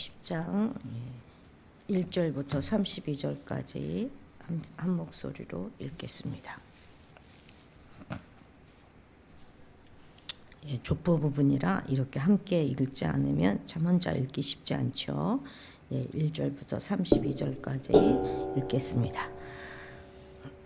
10장 1절부터 32절까지 한 목소리로 읽겠습니다. 족보 부분이라 이렇게 함께 읽지 않으면 참 혼자 읽기 쉽지 않죠. 1절부터 32절까지 읽겠습니다.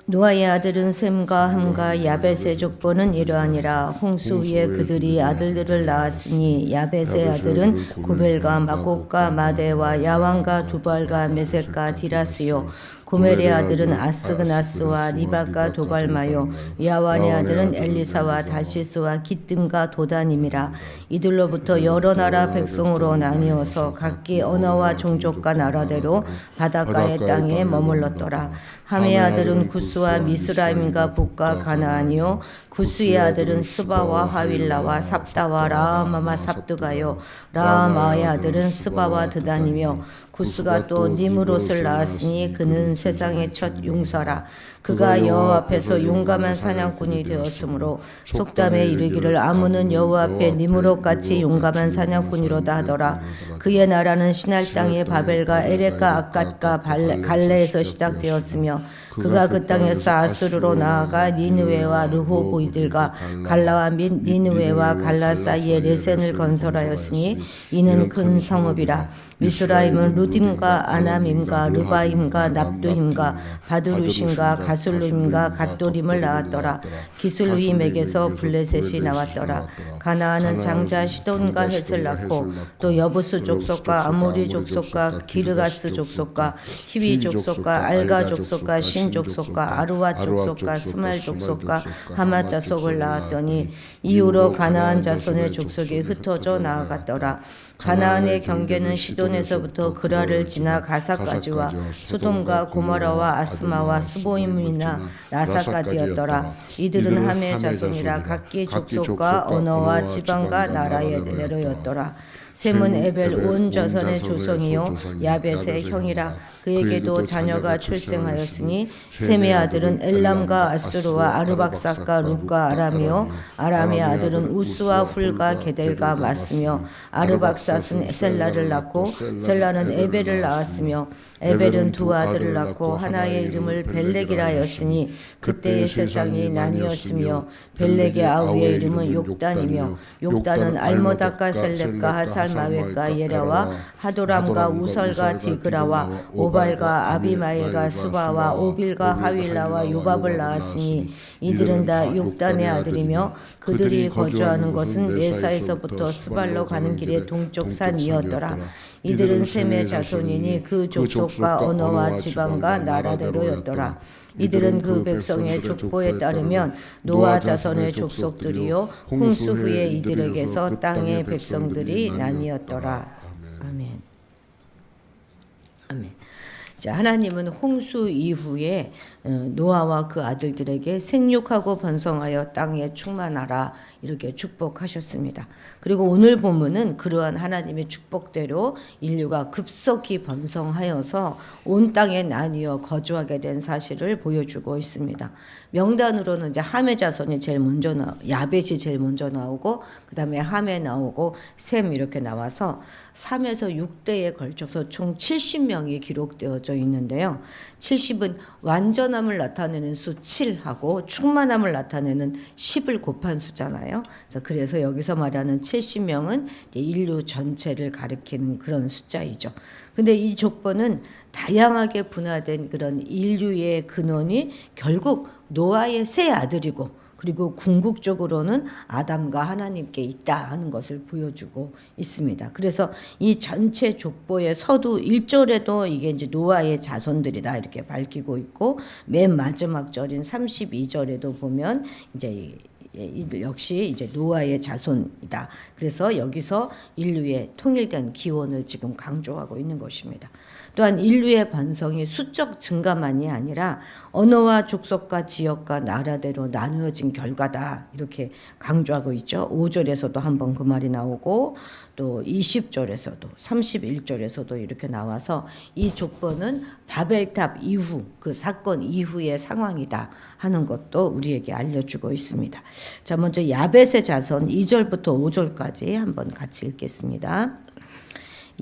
노아의 아들은 셈과 함과 야벳의 족보는 이러하니라. 홍수 위에 그들이 아들들을 낳았으니 야벳의 아들은 고벨과 마곡과 마대와 야완과 두발과 메섹과 디라스요. 고멜의 아들은 아스그나스와 리바과 도발마요. 야완의 아들은 엘리사와 달시스와 기뜸과 도단임이라. 이들로부터 여러 나라 백성으로 나뉘어서 각기 언어와 종족과 나라대로 바닷가의 땅에 머물렀더라. 함의 아들은 구스와 미스라임과 북과 가나안이요. 구스의 아들은 스바와 하윌라와 삽다와 라마마 삽두가요. 라마의 아들은 스바와 드단이며 구스가 또 니므롯을 낳았으니 그는 세상의 첫 용사라. 그가 여호와 앞에서 용감한 사냥꾼이 되었으므로 속담에 이르기를 아무는 여호와 앞에 니므롯같이 용감한 사냥꾼이로다 하더라. 그의 나라는 시날 땅의 바벨과 에렉과 아갓과 갈레에서 시작되었으며 그가 그 땅에서 아수르로 나아가 니느웨와 르호보이들과 갈라와 및 니느웨와 갈라 사이에 레센을 건설하였으니 이는 큰 성읍이라. 미스라임은 루딤과 아남임과 르바임과 납두임과 바두루심과 가술루임과 갓도림을 낳았더라. 기술루임에게서 블레셋이 나왔더라. 가나안은 장자 시돈과 헷을 낳고 또 여부스 족속과 아모리 족속과 기르가스 족속과 히위 족속과 알가 족속과 신 족속과 아루와 족속과 스말 족속과 하마 자속을 낳았더니 이후로 가나안 자손의 족속이 흩어져 나아갔더라. 가나안의 경계는 시돈에서부터 그라를 지나 가사까지와 소돔과 고모라와 아스마와 스보임이나 라사까지였더라. 이들은 함의 자손이라 각기 족속과 언어와 지방과 나라의 대로였더라. 셈은 에벨 온 자손의 조상이요 야벳의 형이라. 그에게도 자녀가 출생하였으니 셈의 아들은 엘람과 아수르와 아르박삭과 룻과 아람이요 아람의 아들은 우스와 훌과 게델과 마스며 아르박삭은 셀라를 낳고 셀라는 에벨을 낳았으며 에벨은 두 아들을 낳고 하나의 이름을 벨렉이라 하였으니 그때의 세상이 나뉘었으며 벨렉의 아우의 이름은 욕단이며 욕단은 알모닥과 셀렙과 하살마웻과 예라와 하도람과 우설과 디그라와 오발과 아비마엘과 스바와 오빌과 하윌라와 요밥을 낳았으니 이들은 다 욕단의 아들이며 그들이 거주하는 곳은 메사에서부터 스발로 가는 길의 동쪽 산이었더라. 이들은 셈의 자손이니 그 족속과 언어와 지방과 나라대로였더라. 이들은 그 백성의 족보에 따르면 노아 자손의 족속들이요 홍수 후에 이들에게서 땅의 백성들이 나뉘었더라. 아멘. 아멘. 자, 하나님은 홍수 이후에 노아와 그 아들들에게 생육하고 번성하여 땅에 충만하라 이렇게 축복하셨습니다. 그리고 오늘 본문은 그러한 하나님의 축복대로 인류가 급속히 번성하여서 온 땅에 나뉘어 거주하게 된 사실을 보여주고 있습니다. 명단으로는 이제 함의 자손이 제일 먼저 야벳이 제일 먼저 나오고 그다음에 함에 나오고 셈 이렇게 나와서 3에서 6대에 걸쳐서 총 70명이 기록되어져 있는데요. 70은 완전함을 나타내는 수 7하고 충만함을 나타내는 10을 곱한 수잖아요. 그래서 여기서 말하는 70명은 인류 전체를 가리키는 그런 숫자이죠. 근데 이 족보는 다양하게 분화된 그런 인류의 근원이 결국 노아의 세 아들이고 그리고 궁극적으로는 아담과 하나님께 있다 하는 것을 보여주고 있습니다. 그래서 이 전체 족보의 서두 1절에도 이게 이제 노아의 자손들이다 이렇게 밝히고 있고 맨 마지막 절인 32절에도 보면 이제 이들 역시 이제 노아의 자손이다. 그래서 여기서 인류의 통일된 기원을 지금 강조하고 있는 것입니다. 또한 인류의 번성이 수적 증가만이 아니라 언어와 족속과 지역과 나라대로 나누어진 결과다 이렇게 강조하고 있죠. 5절에서도 한번 그 말이 나오고 또 20절에서도 31절에서도 이렇게 나와서 이 족보는 바벨탑 이후 그 사건 이후의 상황이다 하는 것도 우리에게 알려주고 있습니다. 자, 먼저 야벳의 자손 2절부터 5절까지 한번 같이 읽겠습니다.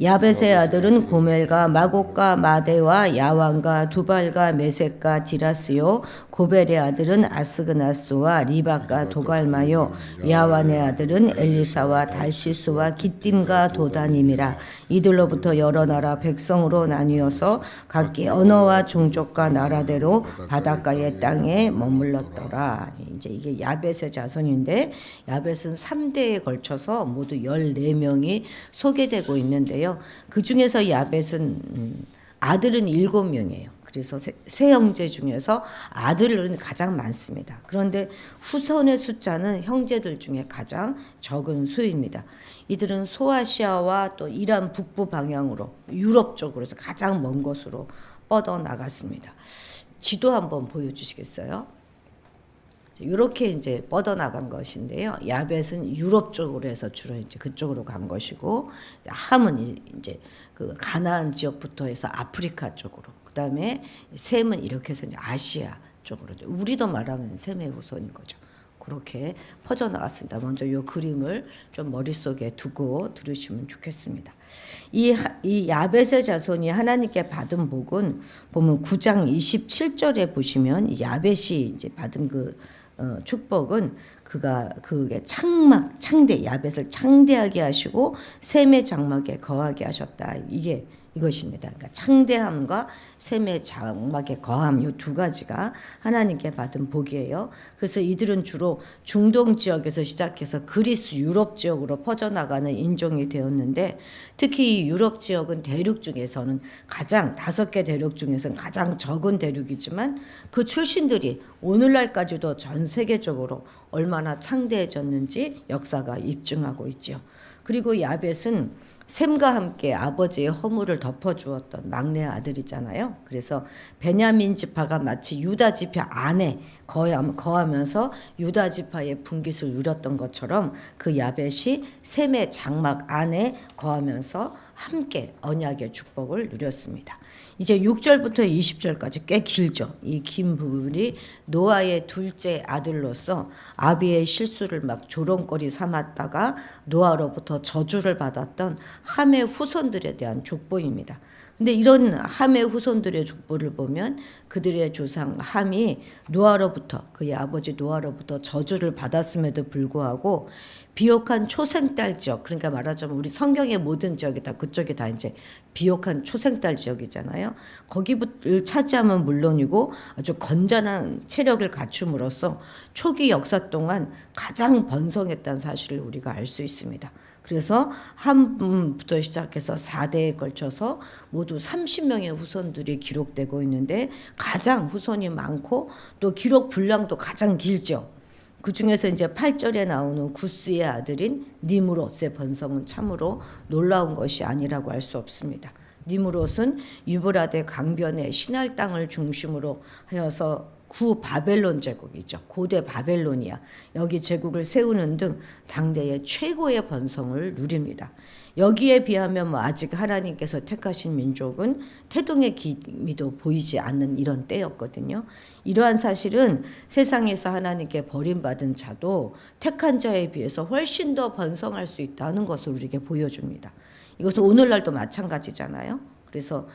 야벳의 아들은 고멜과 마곡과 마대와 야완과 두발과 메섹과 디라스요. 고벨의 아들은 아스그나스와 리박과 도갈마요. 야완의 아들은 엘리사와 달시스와 기띔과 도다님이라. 이들로부터 여러 나라 백성으로 나뉘어서 각기 언어와 종족과 나라대로 바닷가의 땅에 머물렀더라. 이제 이게 야벳의 자손인데, 야벳은 3대에 걸쳐서 모두 14명이 소개되고 있는데요. 그 중에서 야벳은 아들은 7명이에요. 그래서 세 형제 중에서 아들은 가장 많습니다. 그런데 후손의 숫자는 형제들 중에 가장 적은 수입니다. 이들은 소아시아와 또 이란 북부 방향으로 유럽 쪽으로서 가장 먼 곳으로 뻗어나갔습니다. 지도 한번 보여주시겠어요? 이렇게 이제 뻗어나간 것인데요. 야벳은 유럽 쪽으로 해서 주로 이제 그쪽으로 간 것이고, 함은 이제 그 가나안 지역부터 해서 아프리카 쪽으로, 그 다음에 셈은 이렇게 해서 이제 아시아 쪽으로, 우리도 말하면 셈의 후손인 거죠. 그렇게 퍼져나갔습니다. 먼저 이 그림을 좀 머릿속에 두고 들으시면 좋겠습니다. 이 야벳의 자손이 하나님께 받은 복은 보면 9장 27절에 보시면 이 야벳이 이제 받은 그 축복은 그게 창대 야벳을 창대하게 하시고 셈의 장막에 거하게 하셨다. 이것입니다. 그러니까 창대함과 셈의 장막의 거함, 이 두 가지가 하나님께 받은 복이에요. 그래서 이들은 주로 중동 지역에서 시작해서 그리스 유럽 지역으로 퍼져나가는 인종이 되었는데, 특히 이 유럽 지역은 대륙 중에서는 가장 5개 대륙 중에서는 가장 적은 대륙이지만 그 출신들이 오늘날까지도 전 세계적으로 얼마나 창대해졌는지 역사가 입증하고 있죠. 그리고 야벳은 셈과 함께 아버지의 허물을 덮어주었던 막내 아들이잖아요. 그래서 베냐민 지파가 마치 유다 지파 안에 거하면서 유다 지파의 분깃을 누렸던 것처럼 그 야벳이 셈의 장막 안에 거하면서 함께 언약의 축복을 누렸습니다. 이제 6절부터 20절까지 꽤 길죠. 이 긴 부분이 노아의 둘째 아들로서 아비의 실수를 막 조롱거리 삼았다가 노아로부터 저주를 받았던 함의 후손들에 대한 족보입니다. 근데 이런 함의 후손들의 족보를 보면 그들의 조상 함이 노아로부터, 그의 아버지 노아로부터 저주를 받았음에도 불구하고 비옥한 초생딸 지역, 그러니까 말하자면 우리 성경의 모든 지역이 다 그쪽이 다 이제 비옥한 초생딸 지역이잖아요. 거기를 차지하면 물론이고 아주 건전한 체력을 갖춤으로써 초기 역사 동안 가장 번성했다는 사실을 우리가 알 수 있습니다. 그래서 함부터 시작해서 4대에 걸쳐서 모두 30명의 후손들이 기록되고 있는데 가장 후손이 많고 또 기록 분량도 가장 길죠. 그 중에서 이제 8절에 나오는 구스의 아들인 니므롯의 번성은 참으로 놀라운 것이 아니라고 할 수 없습니다. 니므롯은 유브라데 강변의 신할 땅을 중심으로 하여서 구 바벨론 제국이죠. 고대 바벨로니아. 여기 제국을 세우는 등 당대의 최고의 번성을 누립니다. 여기에 비하면 아직 하나님께서 택하신 민족은 태동의 기미도 보이지 않는 이런 때였거든요. 이러한 사실은 세상에서 하나님께 버림받은 자도 택한 자에 비해서 훨씬 더 번성할 수 있다는 것을 우리에게 보여줍니다. 이것은 오늘날도 마찬가지잖아요. 그래서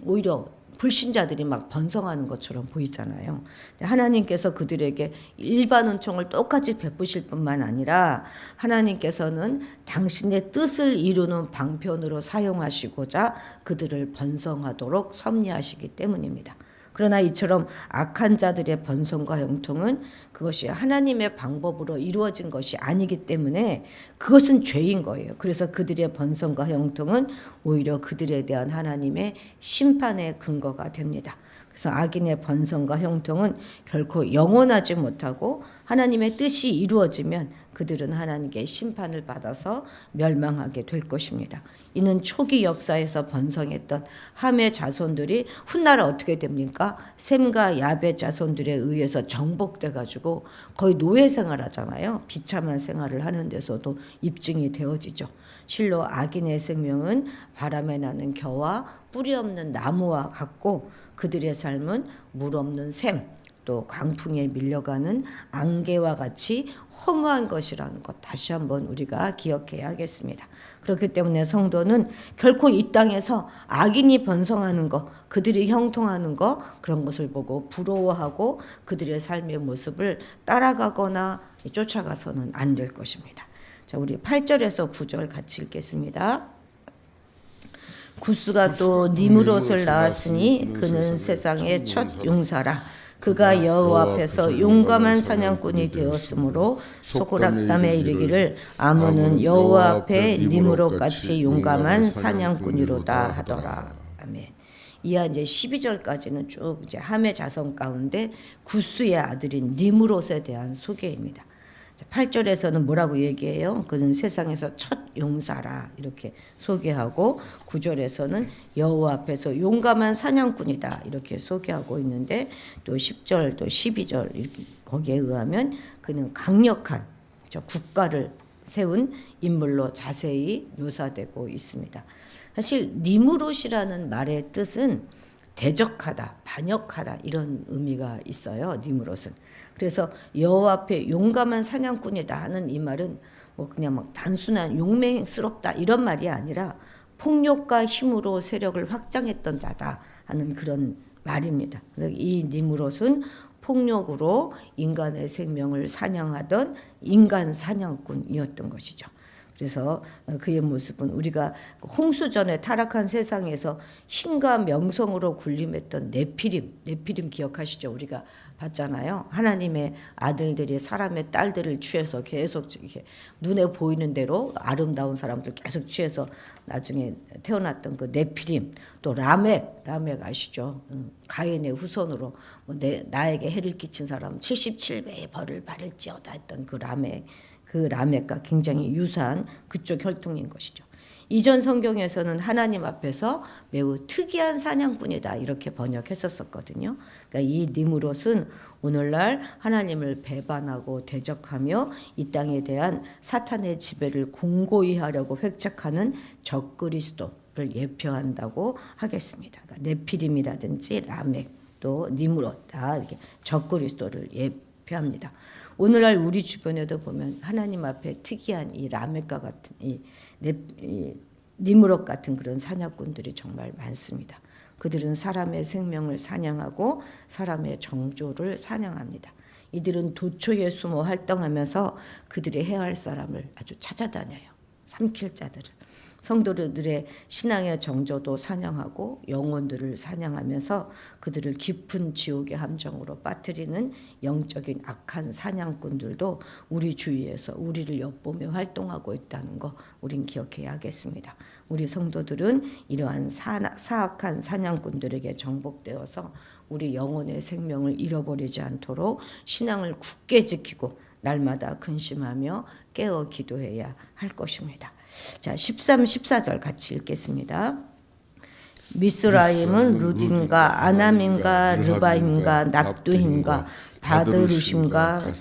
오히려 불신자들이 막 번성하는 것처럼 보이잖아요. 하나님께서 그들에게 일반 은총을 똑같이 베푸실 뿐만 아니라 하나님께서는 당신의 뜻을 이루는 방편으로 사용하시고자 그들을 번성하도록 섭리하시기 때문입니다. 그러나 이처럼 악한 자들의 번성과 형통은 그것이 하나님의 방법으로 이루어진 것이 아니기 때문에 그것은 죄인 거예요. 그래서 그들의 번성과 형통은 오히려 그들에 대한 하나님의 심판의 근거가 됩니다. 그래서 악인의 번성과 형통은 결코 영원하지 못하고 하나님의 뜻이 이루어지면 그들은 하나님께 심판을 받아서 멸망하게 될 것입니다. 이는 초기 역사에서 번성했던 함의 자손들이 훗날 어떻게 됩니까? 셈과 야벳 자손들에 의해서 정복돼 가지고 거의 노예 생활하잖아요. 비참한 생활을 하는 데서도 입증이 되어지죠. 실로 악인의 생명은 바람에 나는 겨와 뿌리 없는 나무와 같고 그들의 삶은 물 없는 샘, 또 강풍에 밀려가는 안개와 같이 허무한 것이라는 것 다시 한번 우리가 기억해야 하겠습니다. 그렇기 때문에 성도는 결코 이 땅에서 악인이 번성하는 것, 그들이 형통하는 것, 그런 것을 보고 부러워하고 그들의 삶의 모습을 따라가거나 쫓아가서는 안 될 것입니다. 자, 우리 8절에서 9절 같이 읽겠습니다. 구스가 또 니므롯을 낳았으니 그는 세상의 첫 용사라. 그가 여호와 앞에서 용감한 사냥꾼이 되었으므로 소고락담에 이르기를 아몬은 여호와 앞에 니므롯같이 용감한 사냥꾼이로다 하더라. 아멘. 이하 이제 12절까지는 쭉 이제 함의 자손 가운데 구스의 아들인 니므롯에 대한 소개입니다. 8절에서는 뭐라고 얘기해요? 그는 세상에서 첫 용사라 이렇게 소개하고 9절에서는 여호와 앞에서 용감한 사냥꾼이다 이렇게 소개하고 있는데 또 10절 또 12절 이렇게 거기에 의하면 그는 강력한 국가를 세운 인물로 자세히 묘사되고 있습니다. 사실 니므롯이라는 말의 뜻은 대적하다, 반역하다 이런 의미가 있어요. 니므롯은. 그래서 여호와 앞에 용감한 사냥꾼이다 하는 이 말은 뭐 그냥 막 단순한 용맹스럽다 이런 말이 아니라 폭력과 힘으로 세력을 확장했던 자다 하는 그런 말입니다. 그래서 이 니므롯은 폭력으로 인간의 생명을 사냥하던 인간 사냥꾼이었던 것이죠. 그래서 그의 모습은 우리가 홍수전에 타락한 세상에서 힘과 명성으로 군림했던 네피림 기억하시죠? 우리가 봤잖아요. 하나님의 아들들이 사람의 딸들을 취해서 계속 이렇게 눈에 보이는 대로 아름다운 사람들 계속 취해서 나중에 태어났던 그 네피림, 또 라멕 아시죠? 가인의 후손으로 나에게 해를 끼친 사람 77배의 벌을 받을지어다 했던 그 라멕과 굉장히 유사한 그쪽 혈통인 것이죠. 이전 성경에서는 하나님 앞에서 매우 특이한 사냥꾼이다 이렇게 번역했었거든요. 그러니까 이 니므롯은 오늘날 하나님을 배반하고 대적하며 이 땅에 대한 사탄의 지배를 공고히 하려고 획책하는 적그리스도를 예표한다고 하겠습니다. 그러니까 네피림이라든지 라멕 또 니므롯 다 이렇게 적그리스도를 예표합니다. 오늘날 우리 주변에도 보면 하나님 앞에 특이한 이 라멕과 같은 이 니므롯 같은 그런 사냥꾼들이 정말 많습니다. 그들은 사람의 생명을 사냥하고 사람의 정조를 사냥합니다. 이들은 도초에 숨어 활동하면서 그들이 해야 할 사람을 아주 찾아다녀요. 삼킬 자들을. 성도들의 신앙의 정조도 사냥하고 영혼들을 사냥하면서 그들을 깊은 지옥의 함정으로 빠뜨리는 영적인 악한 사냥꾼들도 우리 주위에서 우리를 엿보며 활동하고 있다는 거 우린 기억해야 하겠습니다. 우리 성도들은 이러한 사악한 사냥꾼들에게 정복되어서 우리 영혼의 생명을 잃어버리지 않도록 신앙을 굳게 지키고 날마다 근심하며 깨어 기도해야 할 것입니다. 자, 13, 14절 같이 읽겠습니다. 미스라임은 루딘과 아남임과 르바임과 납두힘과 바드루심과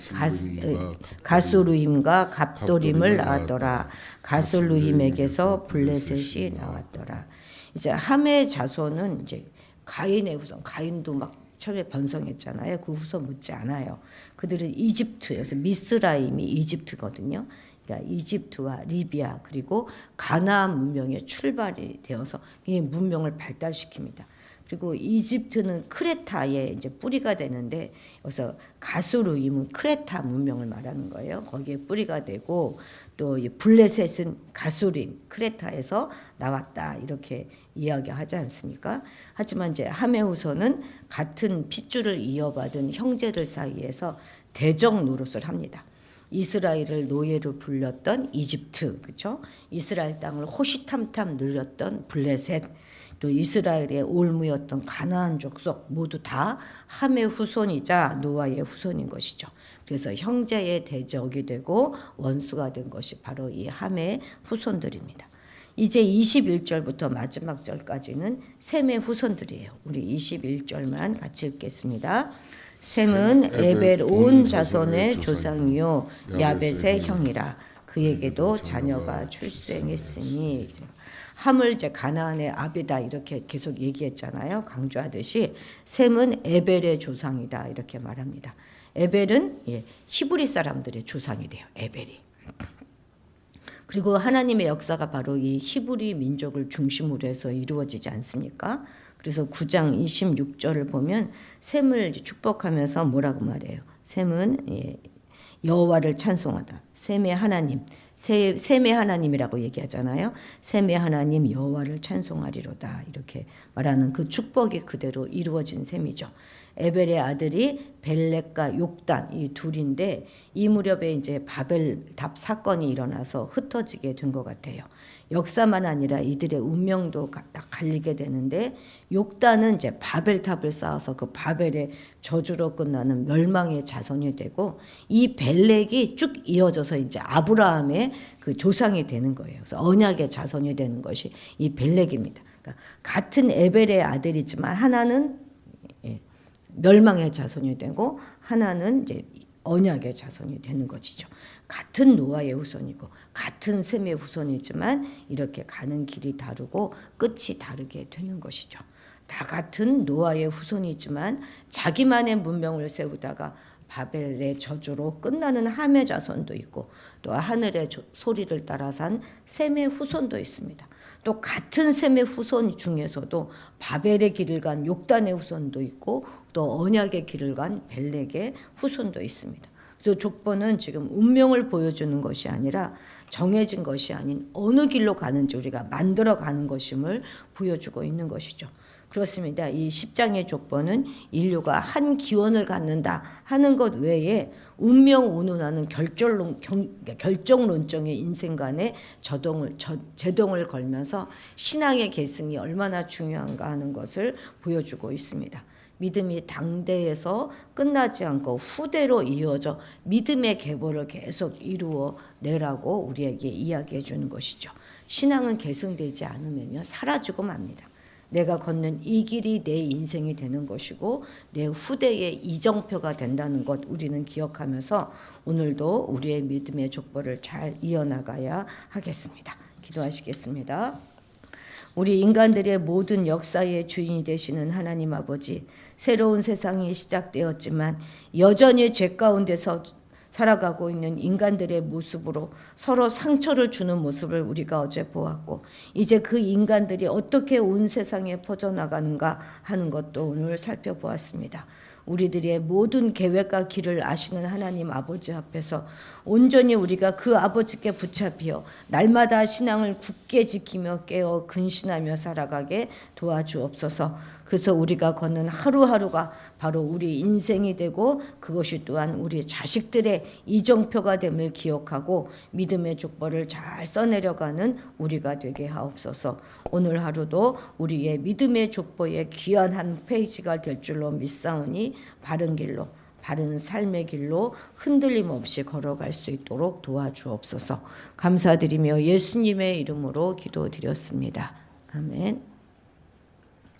가수루힘과 갑도림을 낳았더라. 가술루힘에게서 블레셋이 나왔더라. 이제 함의 자손은 이제 가인의 후손, 가인도 막 처음에 번성했잖아요. 그 후손 묻지 않아요. 그들은 이집트에서 미스라임이 이집트거든요. 그러니까 이집트와 리비아 그리고 가나안 문명의 출발이 되어서 이 문명을 발달시킵니다. 그리고 이집트는 크레타에 이제 뿌리가 되는데 여기서 가수르임은 크레타 문명을 말하는 거예요. 거기에 뿌리가 되고 또 블레셋은 가수림 크레타에서 나왔다 이렇게 이야기하지 않습니까? 하지만 이제 함의 후손은 같은 핏줄을 이어받은 형제들 사이에서 대적 노릇을 합니다. 이스라엘을 노예로 불렸던 이집트, 그렇죠? 이스라엘 땅을 호시탐탐 늘렸던 블레셋, 또 이스라엘의 올무였던 가나안 족속 모두 다 함의 후손이자 노아의 후손인 것이죠. 그래서 형제의 대적이 되고 원수가 된 것이 바로 이 함의 후손들입니다. 이제 21절부터 마지막 절까지는 셈의 후손들이에요. 우리 21절만 같이 읽겠습니다. 셈은 에벨 온 자손의 조상이요 야벳의 형이라. 그에게도 자녀가 출생했으니 함을 이제 가나안의 아비다 이렇게 계속 얘기했잖아요. 강조하듯이 셈은 에벨의 조상이다 이렇게 말합니다. 에벨은 히브리 사람들의 조상이 돼요. 에벨이. 그리고 하나님의 역사가 바로 이 히브리 민족을 중심으로 해서 이루어지지 않습니까? 그래서 9장 26절을 보면 셈을 축복하면서 뭐라고 말해요? 셈은 여호와를 찬송하다. 셈의 하나님, 셈의 하나님이라고 얘기하잖아요. 셈의 하나님 여호와를 찬송하리로다 이렇게 말하는 그 축복이 그대로 이루어진 셈이죠. 에벨의 아들이 벨렉과 욕단 이 둘인데 이 무렵에 이제 바벨탑 사건이 일어나서 흩어지게 된 것 같아요. 역사만 아니라 이들의 운명도 갈리게 되는데 욕단은 이제 바벨탑을 쌓아서 그 바벨의 저주로 끝나는 멸망의 자손이 되고 이 벨렉이 쭉 이어져서 이제 아브라함의 그 조상이 되는 거예요. 그래서 언약의 자손이 되는 것이 이 벨렉입니다. 그러니까 같은 에벨의 아들이지만 하나는 멸망의 자손이 되고 하나는 이제 언약의 자손이 되는 것이죠. 같은 노아의 후손이고 같은 셈의 후손이지만 이렇게 가는 길이 다르고 끝이 다르게 되는 것이죠. 다 같은 노아의 후손이지만 자기만의 문명을 세우다가 바벨의 저주로 끝나는 함의 자손도 있고 또 하늘의 소리를 따라 산 셈의 후손도 있습니다. 또 같은 셈의 후손 중에서도 바벨의 길을 간 욕단의 후손도 있고 또 언약의 길을 간 벨렉의 후손도 있습니다. 그래서 족보는 지금 운명을 보여주는 것이 아니라 정해진 것이 아닌 어느 길로 가는지 우리가 만들어 가는 것임을 보여주고 있는 것이죠. 그렇습니다. 이 10장의 족보는 인류가 한 기원을 갖는다 하는 것 외에 운명 운운하는 결정론적인 인생 간의 제동을 걸면서 신앙의 계승이 얼마나 중요한가 하는 것을 보여주고 있습니다. 믿음이 당대에서 끝나지 않고 후대로 이어져 믿음의 계보를 계속 이루어 내라고 우리에게 이야기해 주는 것이죠. 신앙은 계승되지 않으면요 사라지고 맙니다. 내가 걷는 이 길이 내 인생이 되는 것이고 내 후대의 이정표가 된다는 것 우리는 기억하면서 오늘도 우리의 믿음의 족보를 잘 이어나가야 하겠습니다. 기도하시겠습니다. 우리 인간들의 모든 역사의 주인이 되시는 하나님 아버지, 새로운 세상이 시작되었지만 여전히 죄 가운데서 살아가고 있는 인간들의 모습으로 서로 상처를 주는 모습을 우리가 어제 보았고 이제 그 인간들이 어떻게 온 세상에 퍼져나가는가 하는 것도 오늘 살펴보았습니다. 우리들의 모든 계획과 길을 아시는 하나님 아버지 앞에서 온전히 우리가 그 아버지께 붙잡혀 날마다 신앙을 굳게 지키며 깨어 근신하며 살아가게 도와주옵소서. 그래서 우리가 걷는 하루하루가 바로 우리 인생이 되고 그것이 또한 우리 자식들의 이정표가 됨을 기억하고 믿음의 족보를 잘 써내려가는 우리가 되게 하옵소서. 오늘 하루도 우리의 믿음의 족보의 귀한 한 페이지가 될 줄로 믿사오니 바른 길로 바른 삶의 길로 흔들림 없이 걸어갈 수 있도록 도와주옵소서. 감사드리며 예수님의 이름으로 기도드렸습니다. 아멘.